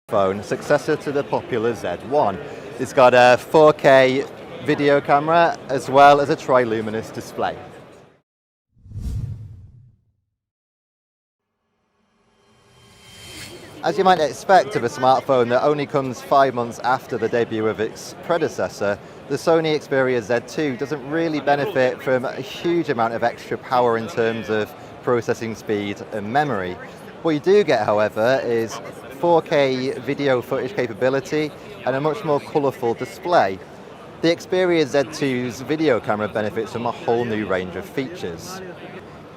Phone, successor to the popular Z1. It's got a 4K video camera as well as a triluminous display. As you might expect of a smartphone that only comes 5 months after the debut of its predecessor, the Sony Xperia Z2 doesn't really benefit from a huge amount of extra power in terms of processing speed and memory. What you do get, however, is 4K video footage capability and a much more colourful display. The Xperia Z2's video camera benefits from a whole new range of features.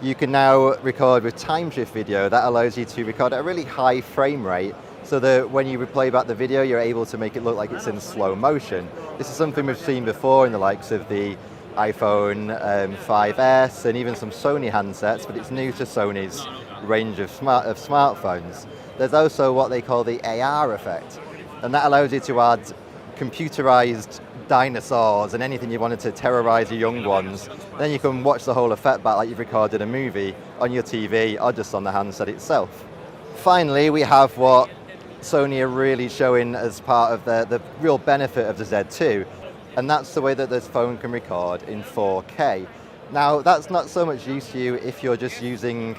You can now record with Timeshift video. That allows you to record at a really high frame rate so that when you replay back the video, you're able to make it look like it's in slow motion. This is something we've seen before in the likes of the iPhone 5S and even some Sony handsets, but it's new to Sony's range of smartphones. There's also what they call the AR effect, and that allows you to add computerized dinosaurs and anything you wanted to terrorize your young ones. Then you can watch the whole effect back like you've recorded a movie on your TV or just on the handset itself. Finally, we have what Sony are really showing as part of the real benefit of the Z2, and that's the way that this phone can record in 4K. Now, that's not so much use to you if you're just using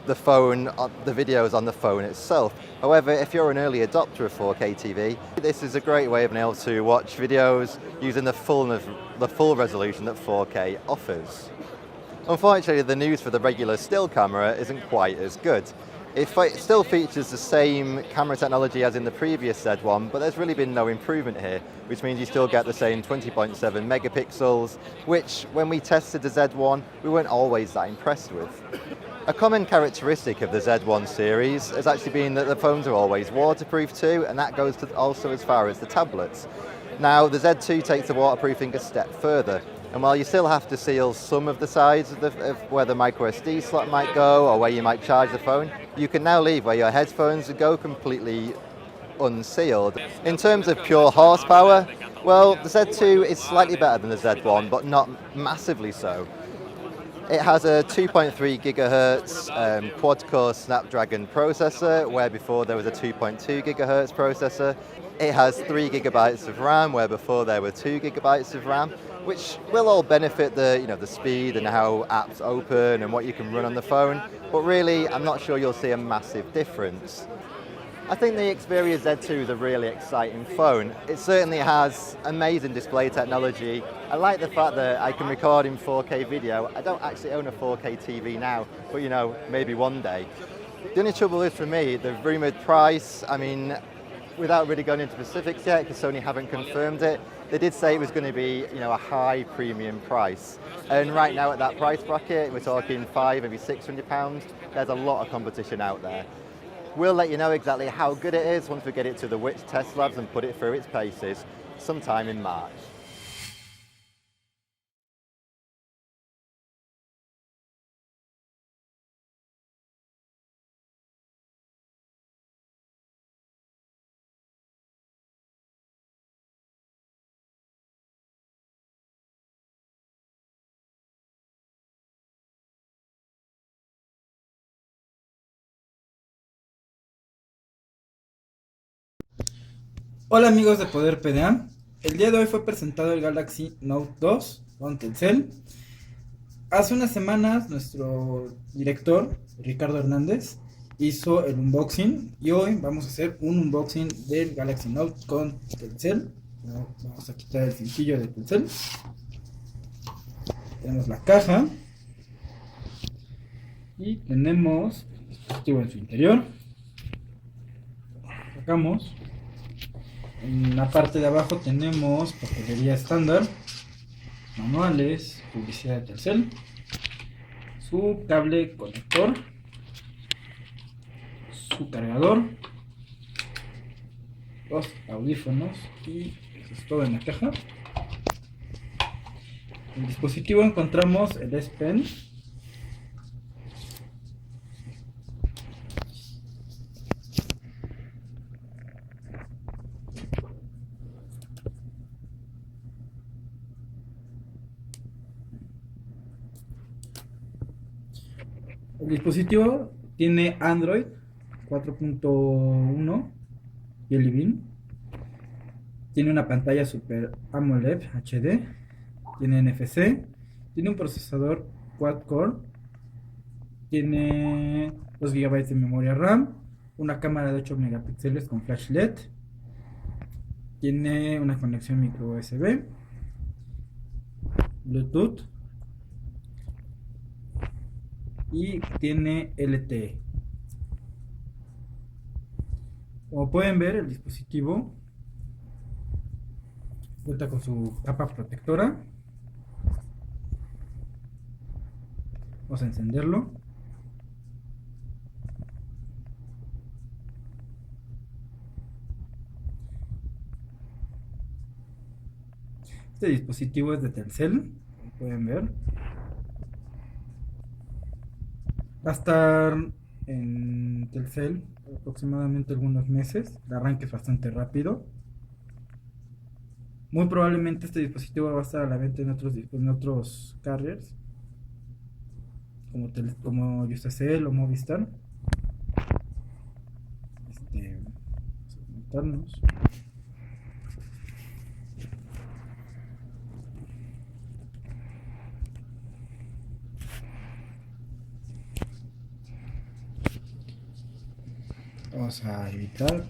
the phone, the videos on the phone itself. However, if you're an early adopter of 4K TV, this is a great way of being able to watch videos using the full resolution that 4K offers. Unfortunately, the news for the regular still camera isn't quite as good. It still features the same camera technology as in the previous Z1, but there's really been no improvement here, which means you still get the same 20.7 megapixels, which when we tested the Z1, we weren't always that impressed with. A common characteristic of the Z1 series has actually been that the phones are always waterproof too, and that goes also as far as the tablets. Now, the Z2 takes the waterproofing a step further, and while you still have to seal some of the sides of where the micro SD slot might go or where you might charge the phone, you can now leave where your headphones go completely unsealed. In terms of pure horsepower, well, the Z2 is slightly better than the Z1, but not massively so. It has a 2.3 gigahertz quad-core Snapdragon processor, where before there was a 2.2 gigahertz processor. It has 3 gigabytes of RAM, where before there were 2 gigabytes of RAM, which will all benefit the speed and how apps open and what you can run on the phone. But really, I'm not sure you'll see a massive difference. I think the Xperia Z2 is a really exciting phone. It certainly has amazing display technology. I like the fact that I can record in 4K video. I don't actually own a 4K TV now, but maybe one day. The only trouble is for me, the rumored price, without really going into specifics yet, because Sony haven't confirmed it, they did say it was going to be a high premium price. And right now at that price bracket, we're talking £500, maybe £600. There's a lot of competition out there. We'll let you know exactly how good it is once we get it to the WITS test labs and put it through its paces sometime in March. Hola amigos de Poder PDA, el día de hoy fue presentado el Galaxy Note 2 con Telcel. Hace unas semanas nuestro director, Ricardo Hernández, hizo el unboxing y hoy vamos a hacer un unboxing del Galaxy Note con Telcel. Vamos a quitar el cintillo de Telcel. Tenemos la caja y tenemos el dispositivo en su interior. Sacamos. En la parte de abajo tenemos papelería estándar, manuales, publicidad de Telcel, su cable conector, su cargador, los audífonos y eso es todo en la caja. En el dispositivo encontramos el S Pen, el dispositivo tiene Android 4.1 Jelly Bean. Tiene una pantalla Super AMOLED HD. Tiene NFC. Tiene un procesador quad-core. Tiene 2 GB de memoria RAM. Una cámara de 8 megapíxeles con flash LED. Tiene una conexión micro USB. Bluetooth. Y tiene LTE. Como pueden ver, el dispositivo cuenta con su capa protectora. Vamos a encenderlo. Este dispositivo es de Telcel, como pueden ver. Va a estar en Telcel aproximadamente algunos meses. El arranque es bastante rápido. Muy probablemente este dispositivo va a estar a la venta en otros carriers como Yusacell o Movistar. Vamos a conectarnos. Vamos a evitar.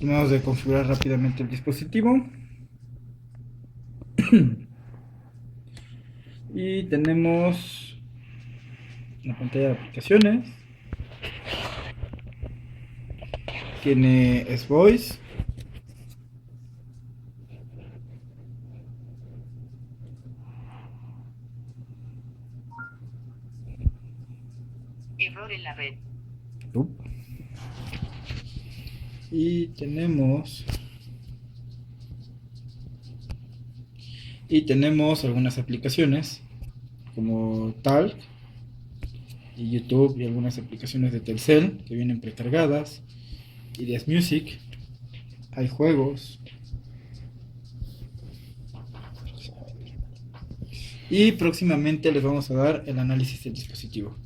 Vamos a configurar rápidamente el dispositivo. Y tenemos una pantalla de aplicaciones. Tiene S-Voice. Error en la red. Y tenemos algunas aplicaciones como Talk y YouTube y algunas aplicaciones de Telcel que vienen precargadas. Ideas Music, hay juegos y próximamente les vamos a dar el análisis del dispositivo.